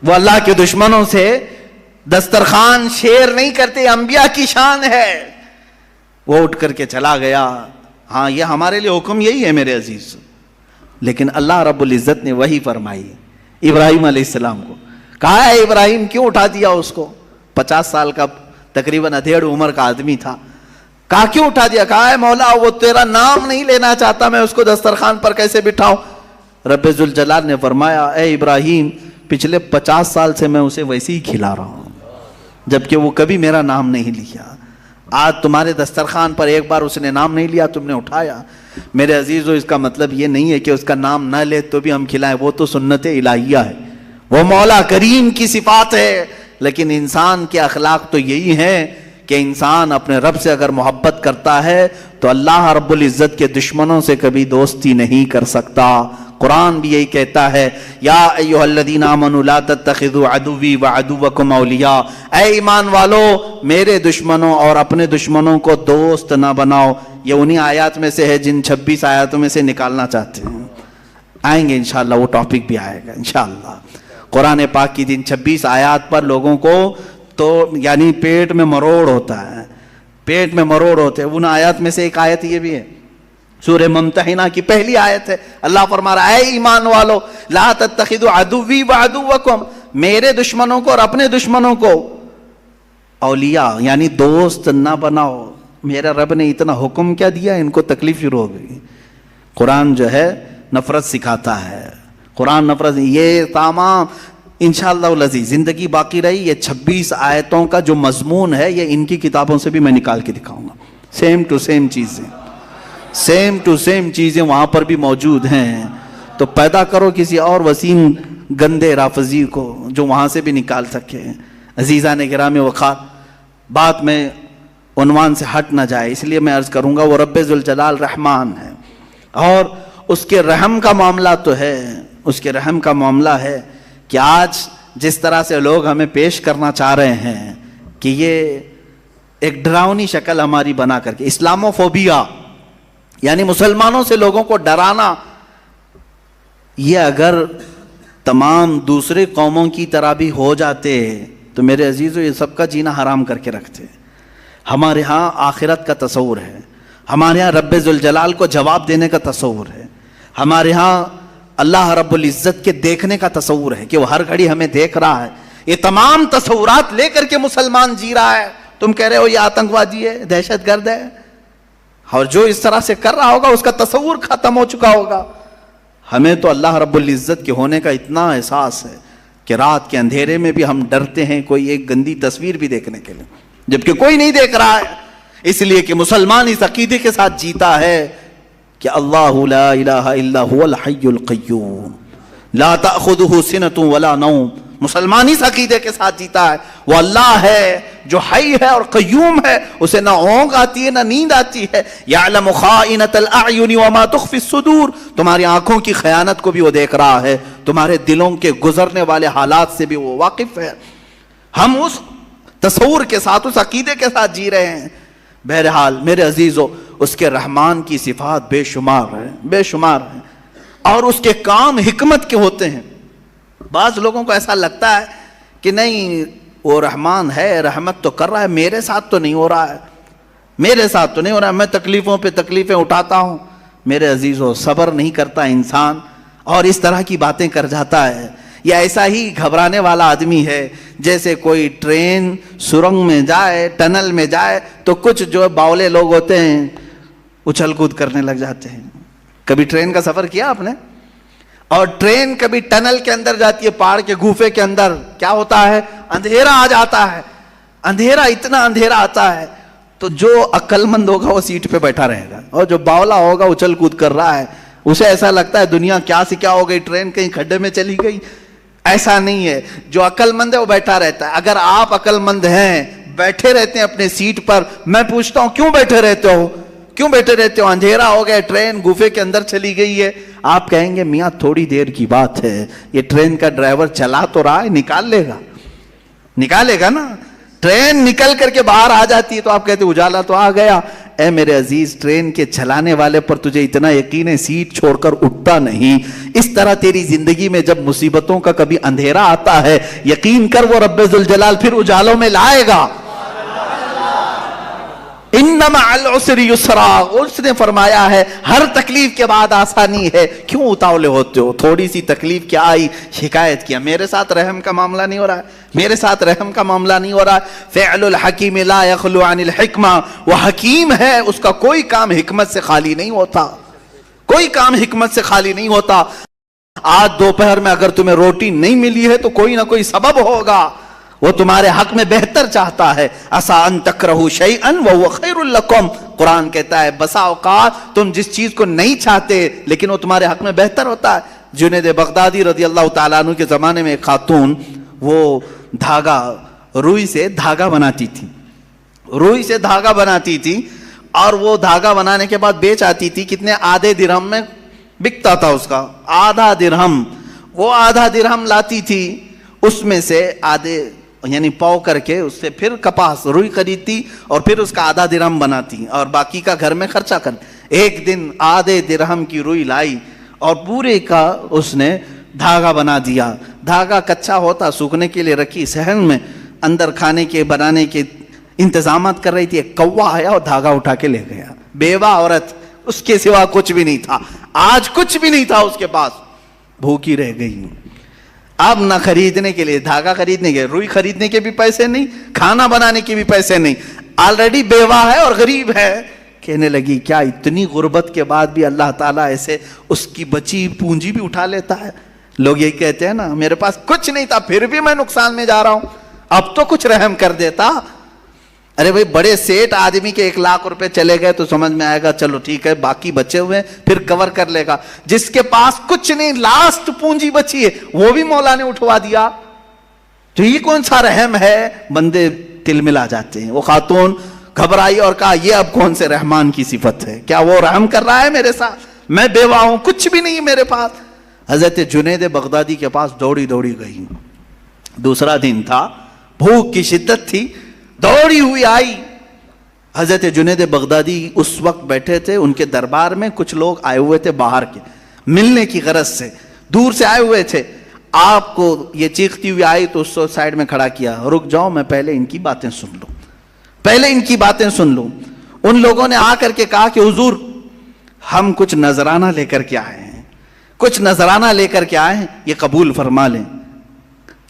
[SPEAKER 1] وہ اللہ کے دشمنوں سے دسترخوان شیئر نہیں کرتے، انبیاء کی شان ہے. وہ اٹھ کر کے چلا گیا. ہاں یہ ہمارے لیے حکم یہی ہے میرے عزیز. لیکن اللہ رب العزت نے وہی فرمائی ابراہیم علیہ السلام کو. کہا ہے ابراہیم کیوں اٹھا دیا اس کو؟ 50 سال کا تقریباً ادھیڑ عمر کا آدمی تھا. کہا کیوں اٹھا دیا؟ کہا ہے مولا وہ تیرا نام نہیں لینا چاہتا، میں اس کو دسترخوان پر کیسے بٹھاؤں؟ رب ذوالجلال نے فرمایا اے ابراہیم پچھلے 50 سال سے میں اسے ویسے ہی کھلا رہا ہوں، جبکہ وہ کبھی میرا نام نہیں لیا. آج تمہارے دسترخوان پر ایک بار اس نے نام نہیں لیا، تم نے اٹھایا. میرے عزیزو اس کا مطلب یہ نہیں ہے کہ اس کا نام نہ لے تو بھی ہم کھلائیں، وہ تو سنت الہیہ ہے، وہ مولا کریم کی صفات ہے. لیکن انسان کے اخلاق تو یہی ہے کہ انسان اپنے رب سے اگر محبت کرتا ہے تو اللہ رب العزت کے دشمنوں سے کبھی دوستی نہیں کر سکتا. قرآن بھی یہی کہتا ہے یا ایھا الذین آمنوا لا تتخذوا عدوی وعدوکم اولیاء، اے ایمان والو میرے دشمنوں اور اپنے دشمنوں کو دوست نہ بناؤ. یہ انہی آیات میں سے ہے جن 26 آیاتوں میں سے نکالنا چاہتے ہیں. آئیں گے انشاءاللہ، وہ ٹاپک بھی آئے گا انشاءاللہ. قرآن پاک کی جن 26 آیات پر لوگوں کو تو یعنی پیٹ میں مروڑ ہوتا ہے، پیٹ میں مروڑ ہوتے ہیں. ان آیات میں سے ایک آیت یہ بھی ہے، سورہ ممتحنہ کی پہلی آیت ہے. اللہ فرما رہا ہے اے ایمان والو لا تتخذوا عدوی وعدوکم، میرے دشمنوں کو اور اپنے دشمنوں کو اولیاء یعنی دوست نہ بناؤ. میرا رب نے اتنا حکم کیا دیا، ان کو تکلیف شروع ہو گئی. قرآن جو ہے نفرت سکھاتا ہے، قرآن نفرت. یہ تمام انشاءاللہ العزیز زندگی باقی رہی یہ 26 آیتوں کا جو مضمون ہے یہ ان کی کتابوں سے بھی میں نکال کے دکھاؤں گا. سیم ٹو سیم چیزیں، سیم ٹو سیم چیزیں وہاں پر بھی موجود ہیں. تو پیدا کرو کسی اور وسیم گندے رافضی کو جو وہاں سے بھی نکال سکے. عزیزان گرامی وقار، بات میں عنوان سے ہٹ نہ جائے اس لیے میں عرض کروں گا وہ رب ذوالجلال رحمان ہے، اور اس کے رحم کا معاملہ تو ہے، اس کے رحم کا معاملہ ہے کہ آج جس طرح سے لوگ ہمیں پیش کرنا چاہ رہے ہیں کہ یہ ایک ڈراؤنی شکل ہماری بنا کر کے اسلاموفوبیا یعنی مسلمانوں سے لوگوں کو ڈرانا، یہ اگر تمام دوسرے قوموں کی طرح بھی ہو جاتے تو میرے عزیزو یہ سب کا جینا حرام کر کے رکھتے. ہمارے ہاں آخرت کا تصور ہے، ہمارے ہاں رب ذوالجلال کو جواب دینے کا تصور ہے، ہمارے ہاں اللہ رب العزت کے دیکھنے کا تصور ہے کہ وہ ہر گھڑی ہمیں دیکھ رہا ہے. یہ تمام تصورات لے کر کے مسلمان جی رہا ہے. تم کہہ رہے ہو یہ آتنکوادی ہے، دہشت گرد ہے، اور جو اس طرح سے کر رہا ہوگا اس کا تصور ختم ہو چکا ہوگا. ہمیں تو اللہ رب العزت کے ہونے کا اتنا احساس ہے کہ رات کے اندھیرے میں بھی ہم ڈرتے ہیں کوئی ایک گندی تصویر بھی دیکھنے کے لیے، جبکہ کوئی نہیں دیکھ رہا ہے. اس لیے کہ مسلمان اس عقیدے کے ساتھ جیتا ہے کہ اللہ لا الہ الا هو الحی القیوم لا تأخذہ سنۃ ولا نوم. مسلمان اس عقیدے کے ساتھ جیتا ہے وہ اللہ ہے جو حی ہے اور قیوم ہے، اسے نہ اونگ آتی ہے نہ نیند آتی ہے. یعلم خائنۃ الاعین وما تخفی الصدور، تمہاری آنکھوں کی خیانت کو بھی وہ دیکھ رہا ہے، تمہارے دلوں کے گزرنے والے حالات سے بھی وہ واقف ہے. ہم اس تصور کے ساتھ اس عقیدے کے ساتھ جی رہے ہیں. بہرحال میرے عزیزو اس کے رحمان کی صفات بے شمار ہیں، بے شمار ہیں، اور اس کے کام حکمت کے ہوتے ہیں. بعض لوگوں کو ایسا لگتا ہے کہ نہیں وہ رحمان ہے، رحمت تو کر رہا ہے، میرے ساتھ تو نہیں ہو رہا ہے، میرے ساتھ تو نہیں ہو رہا ہے، میں تکلیفوں پہ تکلیفیں اٹھاتا ہوں. میرے عزیزو صبر نہیں کرتا انسان اور اس طرح کی باتیں کر جاتا ہے. یہ ایسا ہی گھبرانے والا آدمی ہے جیسے کوئی ٹرین سرنگ میں جائے، ٹنل میں جائے تو کچھ جو باولے لوگ ہوتے ہیں اچھل کود کرنے لگ جاتے ہیں. کبھی ٹرین کا سفر کیا آپ نے؟ اور ٹرین کبھی ٹنل کے اندر جاتی ہے، پہاڑ کے گوفے کے اندر، کیا ہوتا ہے؟ اندھیرا آ جاتا ہے. اندھیرا اتنا اندھیرا آتا ہے تو جو عقل مند ہوگا وہ سیٹ پہ بیٹھا رہے گا، اور جو باولا ہوگا اچھل کود کر رہا ہے، اسے ایسا لگتا ہے دنیا کیا سے کیا ہو گئی، ٹرین کہیں کھڈے میں چلی گئی. ایسا نہیں ہے، جو عقل مند ہے وہ بیٹھا رہتا ہے. اگر آپ عقل مند ہیں، بیٹھے رہتے ہیں اپنے سیٹ پر، میں پوچھتا ہوں کیوں بیٹھے رہتے ہو؟ کیوں بیٹھے رہتے ہو؟ اندھیرا ہو گیا، ٹرین گوفے کے اندر چلی گئی ہے۔ آپ کہیں گے میاں تھوڑی دیر کی بات ہے، یہ ٹرین کا ڈرائیور چلا تو رہا ہے، نکالے گا نا۔ ٹرین نکل کر کے باہر آ جاتی ہے تو آپ کہتے اجالا تو آ گیا۔ اے میرے عزیز، ٹرین کے چلانے والے پر تجھے اتنا یقین ہے سیٹ چھوڑ کر اٹھتا نہیں۔ اس طرح تیری زندگی میں جب مصیبتوں کا کبھی اندھیرا آتا ہے، یقین کر وہ رب ذوالجلال پھر اجالوں میں لائے گا۔ انما العسر یسرا، اس نے فرمایا ہے ہر تکلیف کے بعد آسانی ہے۔ کیوں اتاولے ہوتے ہو؟ تھوڑی سی تکلیف کیا آئی، شکایت کیا میرے ساتھ رحم کا معاملہ نہیں ہو رہا ہے، میرے ساتھ رحم کا معاملہ نہیں ہو رہا ہے۔ فعل الحکیم لا یخلو عن الحکمہ، وہ حکیم ہے، اس کا کوئی کام حکمت سے خالی نہیں ہوتا، کوئی کام حکمت سے خالی نہیں ہوتا۔ آج دوپہر میں اگر تمہیں روٹی نہیں ملی ہے تو کوئی نہ کوئی سبب ہوگا، وہ تمہارے حق میں بہتر چاہتا ہے۔ عسیٰ ان تکرہوا شیئا وہو خیر لکم، قرآن کہتا ہے بسا اوقات تم جس چیز کو نہیں چاہتے لیکن وہ تمہارے حق میں بہتر ہوتا ہے۔ جنید بغدادی رضی اللہ تعالیٰ عنہ کے زمانے میں ایک خاتون وہ روئی سے دھاگا بناتی تھی اور وہ دھاگا بنانے کے بعد بیچ آتی تھی، کتنے؟ آدھے درہم میں بکتا تھا اس کا، آدھا درہم۔ وہ آدھا درہم لاتی تھی، اس میں سے آدھے یعنی پاؤ کر کے اس سے پھر کپاس روئی خریدتی اور پھر اس کا آدھا درہم بناتی اور باقی کا گھر میں خرچہ کر۔ ایک دن آدھے درہم کی روئی لائی اور پورے کا اس نے دھاگا بنا دیا۔ دھاگا کچا ہوتا، سوکھنے کے لیے رکھی صحن میں، اندر کھانے کے بنانے کے انتظامات کر رہی تھی، ایک کوا آیا اور دھاگا اٹھا کے لے گیا۔ بیوہ عورت، اس کے سوا کچھ بھی نہیں تھا، آج کچھ بھی نہیں تھا اس کے پاس، بھوکی رہ گئی۔ اب نہ خریدنے کے لیے دھاگا خریدنے کے، روئی خریدنے کے بھی پیسے نہیں، کھانا بنانے کے بھی پیسے نہیں، آلریڈی بیوہ ہے اور غریب ہے۔ کہنے لگی کیا اتنی غربت کے بعد بھی اللہ تعالیٰ ایسے اس کی بچی پونجی بھی اٹھا لیتا ہے؟ لوگ یہی کہتے ہیں نا میرے پاس کچھ نہیں تھا پھر بھی میں نقصان میں جا رہا ہوں، اب تو کچھ رحم کر دیتا۔ ارے بھائی بڑے سیٹ آدمی کے 1 لاکھ روپے چلے گئے تو سمجھ میں آئے گا چلو ٹھیک ہے باقی بچے ہوئے پھر کور کر لے گا۔ جس کے پاس کچھ نہیں، لاسٹ پونجی بچی ہے، وہ بھی مولا نے اٹھوا دیا، تو یہ کون سا رحم ہے؟ بندے تل ملا جاتے ہیں۔ وہ خاتون گھبرائی اور کہا یہ اب کون سے رحمان کی صفت ہے؟ کیا وہ رحم کر رہا ہے میرے ساتھ؟ میں بیوہ ہوں، کچھ بھی نہیں میرے پاس۔ حضرت جنید بغدادی کے پاس دوڑی گئی، دوسرا دن تھا، بھوک کی شدت تھی، دوڑی ہوئی آئی۔ حضرت جنید بغدادی اس وقت بیٹھے تھے، ان کے دربار میں کچھ لوگ آئے ہوئے تھے باہر کے، ملنے کی غرض سے دور سے آئے ہوئے تھے۔ آپ کو یہ چیختی ہوئی آئی تو اس کو سائڈ میں کھڑا کیا، رک جاؤ میں پہلے ان کی باتیں سن لوں۔ ان لوگوں نے آ کر کے کہا کہ حضور ہم کچھ نذرانہ لے کر کے آئے ہیں، یہ قبول فرما لیں۔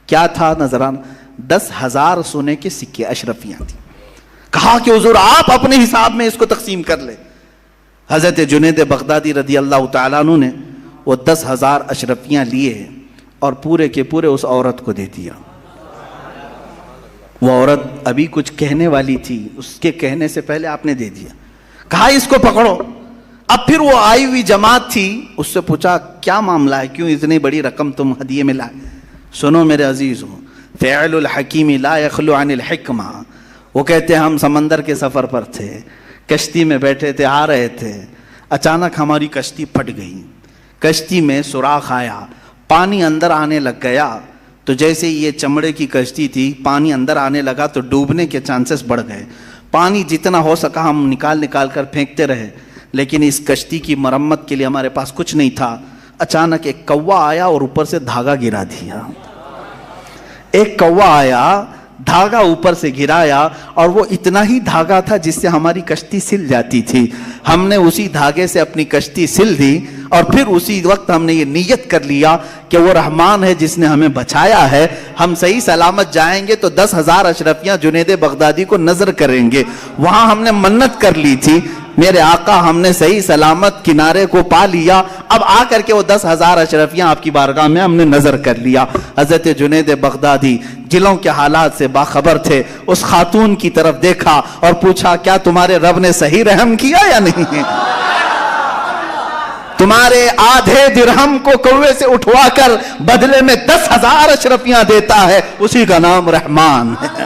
[SPEAKER 1] کیا تھا نذرانہ؟ 10,000 سونے کے سکے، اشرفیاں تھیں۔ کہا کہ حضور آپ اپنے حساب میں اس کو تقسیم کر لیں۔ حضرت جنید بغدادی رضی اللہ تعالیٰ عنہ نے وہ 10,000 اشرفیاں لیے اور پورے کے پورے اس عورت کو دے دیا۔ وہ عورت ابھی کچھ کہنے والی تھی، اس کے کہنے سے پہلے آپ نے دے دیا۔ کہا اس کو پکڑو۔ اب پھر وہ آئی ہوئی جماعت تھی، اس سے پوچھا کیا معاملہ ہے، کیوں اتنی بڑی رقم تم ہدیے میں لائے؟ سنو میرے عزیزو، فعل الحکیم لا یخلو عن الحکمہ۔ وہ کہتے ہیں ہم سمندر کے سفر پر تھے، کشتی میں بیٹھے تھے، آ رہے تھے، اچانک ہماری کشتی پھٹ گئی، کشتی میں سوراخ آیا، پانی اندر آنے لگ گیا، تو جیسے یہ چمڑے کی کشتی تھی، پانی اندر آنے لگا تو ڈوبنے کے چانسز بڑھ گئے۔ پانی جتنا ہو سکا ہم نکال کر پھینکتے رہے، لیکن اس کشتی کی مرمت کے لیے ہمارے پاس کچھ نہیں تھا۔ اچانک ایک کوا آیا اور اوپر سے دھاگا گرا دیا۔ ایک کوا آیا، دھاگا اوپر سے گرایا، اور وہ اتنا ہی دھاگا تھا جس سے ہماری کشتی سل جاتی تھی۔ ہم نے اسی دھاگے سے اپنی کشتی سل دی، اور پھر اسی وقت ہم نے یہ نیت کر لیا کہ وہ رحمان ہے جس نے ہمیں بچایا ہے، ہم صحیح سلامت جائیں گے تو 10,000 اشرفیاں جنید بغدادی کو نظر کریں گے۔ وہاں ہم نے منت کر لی تھی، میرے آقا ہم نے صحیح سلامت کنارے کو پا لیا، اب آ کر کے وہ 10,000 اشرفیاں آپ کی بارگاہ میں ہم نے نظر کر لیا۔ حضرت جنید بغدادی دلوں کے حالات سے باخبر تھے، اس خاتون کی طرف دیکھا اور پوچھا کیا تمہارے رب نے صحیح رحم کیا یا نہیں؟ تمہارے آدھے درہم کو کوے سے اٹھوا کر بدلے میں 10,000 اشرفیاں دیتا ہے، اسی کا نام رحمان ہے،